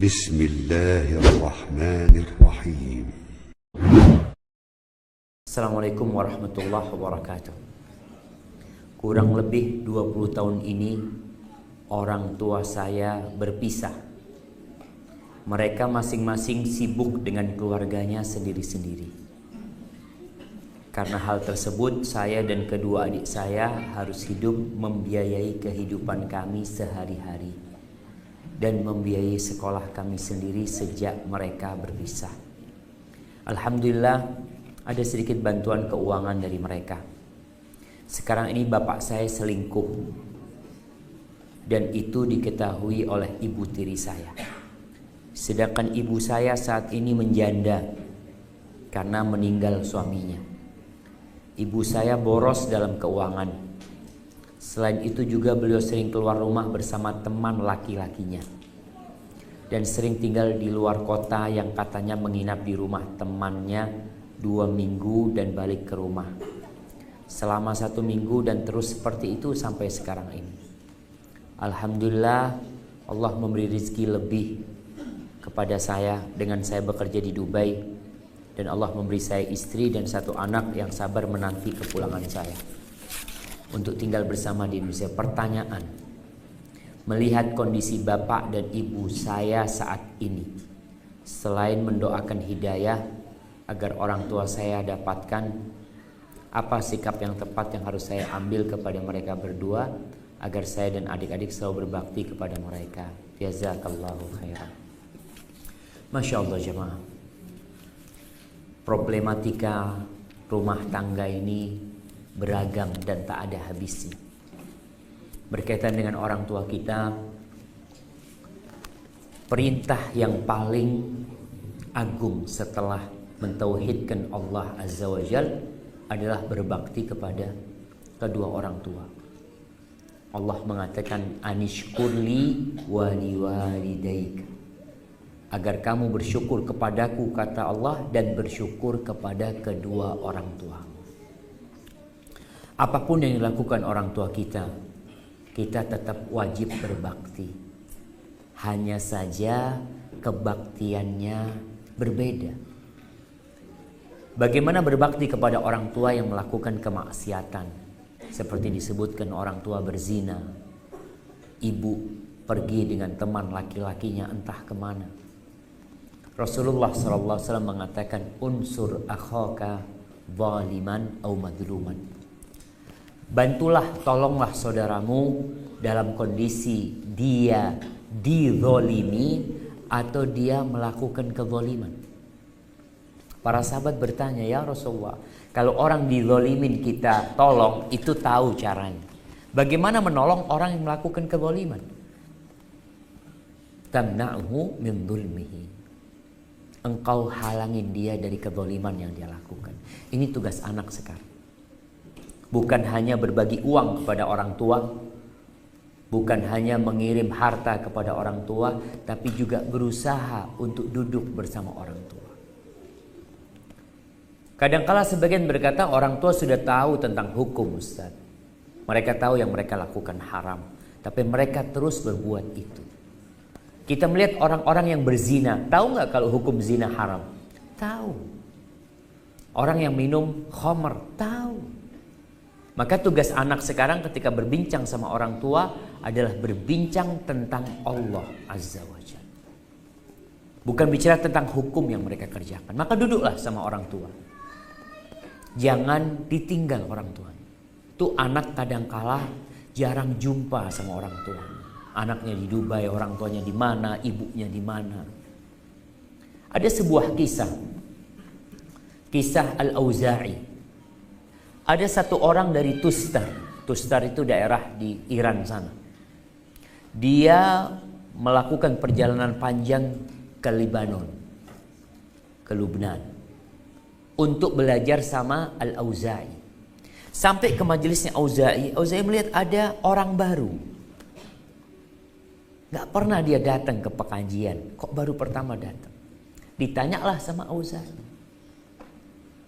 Bismillahirrahmanirrahim. Assalamualaikum warahmatullahi wabarakatuh. Kurang lebih 20 tahun ini orang tua saya berpisah. Mereka masing-masing sibuk dengan keluarganya sendiri-sendiri. Karena hal tersebut, saya dan kedua adik saya harus hidup membiayai kehidupan kami sehari-hari dan membiayai sekolah kami sendiri sejak mereka berpisah. Alhamdulillah, ada sedikit bantuan keuangan dari mereka. Sekarang ini bapak saya selingkuh, dan itu diketahui oleh ibu tiri saya. Sedangkan ibu saya saat ini menjanda karena meninggal suaminya. Ibu saya boros dalam keuangan. Selain itu juga beliau sering keluar rumah bersama teman laki-lakinya, dan sering tinggal di luar kota yang katanya menginap di rumah temannya 2 minggu dan balik ke rumah. Selama 1 minggu dan terus seperti itu sampai sekarang ini. Alhamdulillah, Allah memberi rezeki lebih kepada saya dengan saya bekerja di Dubai, dan Allah memberi saya istri dan 1 anak yang sabar menanti kepulangan saya untuk tinggal bersama di Indonesia. Pertanyaan, melihat kondisi bapak dan ibu saya saat ini, selain mendoakan hidayah agar orang tua saya dapatkan, apa sikap yang tepat yang harus saya ambil kepada mereka berdua agar saya dan adik-adik selalu berbakti kepada mereka? Jazakallahu khairan. Masya Allah jemaah, problematika rumah tangga ini beragam dan tak ada habisnya. Berkaitan dengan orang tua kita, perintah yang paling agung setelah mentauhidkan Allah Azza wa Jal adalah berbakti kepada kedua orang tua. Allah mengatakan anishkurli waliwalidaik, agar kamu bersyukur kepadaku, kata Allah, dan bersyukur kepada kedua orang tua. Apapun yang dilakukan orang tua kita, kita tetap wajib berbakti. Hanya saja kebaktiannya berbeda. Bagaimana berbakti kepada orang tua yang melakukan kemaksiatan? Seperti disebutkan, orang tua berzina, ibu pergi dengan teman laki-lakinya entah kemana. Rasulullah SAW mengatakan, unsur akhaka zaliman au madluman. Bantulah, tolonglah saudaramu dalam kondisi dia dizolimi atau dia melakukan kezoliman. Para sahabat bertanya, ya Rasulullah, kalau orang dizolimin kita tolong, itu tahu caranya. Bagaimana menolong orang yang melakukan kezoliman? Tamna'uhu min zulmihi. Engkau halangin dia dari kezoliman yang dia lakukan. Ini tugas anak sekarang. Bukan hanya berbagi uang kepada orang tua, bukan hanya mengirim harta kepada orang tua, tapi juga berusaha untuk duduk bersama orang tua. Kadangkala sebagian berkata orang tua sudah tahu tentang hukum, Ustaz. Mereka tahu yang mereka lakukan haram, tapi mereka terus berbuat itu. Kita melihat orang-orang yang berzina, tahu nggak kalau hukum zina haram? Tahu. Orang yang minum khamr, tahu. Maka tugas anak sekarang ketika berbincang sama orang tua adalah berbincang tentang Allah Azza wa Jalla. Bukan bicara tentang hukum yang mereka kerjakan. Maka duduklah sama orang tua. Jangan ditinggal orang tua. Tuh anak kadangkala jarang jumpa sama orang tua. Anaknya di Dubai, orang tuanya di mana, ibunya di mana. Ada sebuah kisah. Kisah Al-Auza'i. Ada satu orang dari Tustar. Tustar itu daerah di Iran sana. Dia melakukan perjalanan panjang ke Lebanon, ke Lubnan, untuk belajar sama Al-Auza'i. Sampai ke majelisnya Auza'i, Auza'i melihat ada orang baru. Gak pernah dia datang ke pengajian, kok baru pertama datang. Ditanyalah sama Auza'i,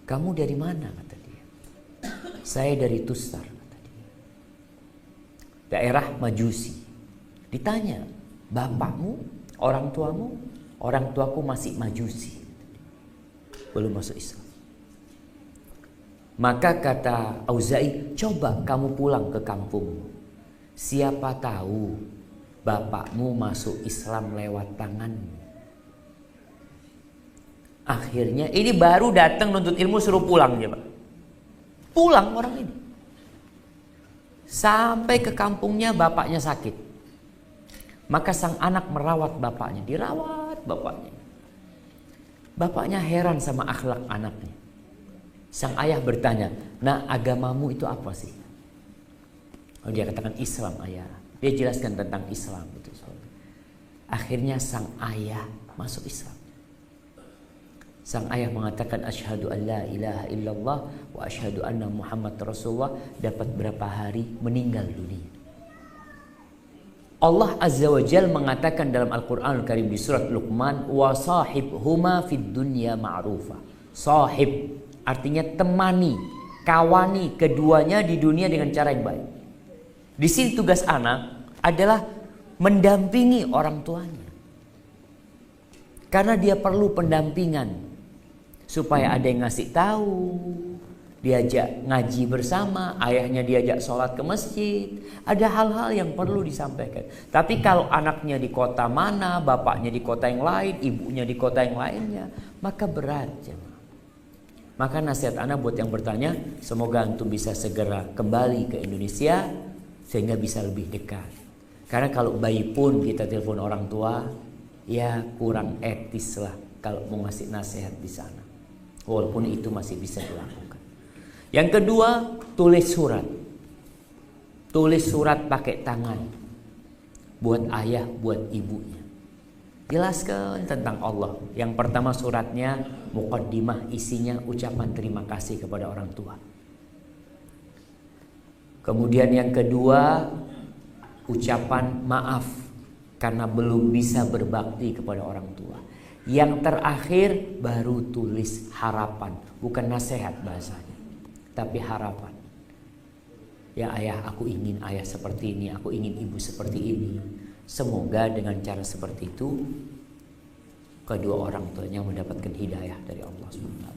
kamu dari mana? Kata dia. Saya dari Tustar, kata dia. Daerah Majusi. Ditanya, bapakmu? Orang tuaku masih majusi, belum masuk Islam. Maka kata Auza'i, coba kamu pulang ke kampungmu. Siapa tahu bapakmu masuk Islam lewat tanganmu. Akhirnya ini baru datang nuntut ilmu, suruh pulang dia, Pak. Pulang orang ini. Sampai ke kampungnya bapaknya sakit. Maka sang anak merawat bapaknya, dirawat bapaknya. Bapaknya heran sama akhlak anaknya. Sang ayah bertanya, "Nah, agamamu itu apa sih?" Oh, dia katakan Islam, ayah. Dia jelaskan tentang Islam itu. Akhirnya sang ayah masuk Islam. Sang ayah mengatakan asyhadu an la ilaha illallah wa asyhadu anna Muhammad Rasulullah. Dapat berapa hari meninggal dunia. Allah Azza wa Jal mengatakan dalam Al-Quran Al-Karim di surat Luqman, wa sahibhuma fid dunya ma'rufa. Sahib artinya temani, kawani keduanya di dunia dengan cara yang baik. Di sini tugas anak adalah mendampingi orang tuanya. Karena dia perlu pendampingan. Supaya ada yang ngasih tahu, diajak ngaji bersama, ayahnya diajak sholat ke masjid. Ada hal-hal yang perlu disampaikan. Tapi kalau anaknya di kota mana, bapaknya di kota yang lain, ibunya di kota yang lainnya, maka berat. Maka nasihat anak buat yang bertanya, semoga antum bisa segera kembali ke Indonesia sehingga bisa lebih dekat. Karena kalau bayi pun kita telepon orang tua, ya kurang etis lah kalau mau ngasih nasihat di sana. Walaupun itu masih bisa dilakukan. Yang kedua, tulis surat. Tulis surat pakai tangan. Buat ayah, buat ibunya. Jelaskan tentang Allah. Yang pertama suratnya muqaddimah, isinya ucapan terima kasih kepada orang tua. Kemudian yang kedua, ucapan maaf karena belum bisa berbakti kepada orang tua. Yang terakhir baru tulis harapan, bukan nasihat bahasanya, tapi harapan. Ya ayah, aku ingin ayah seperti ini, aku ingin ibu seperti ini. Semoga dengan cara seperti itu kedua orang tuanya mendapatkan hidayah dari Allah SWT.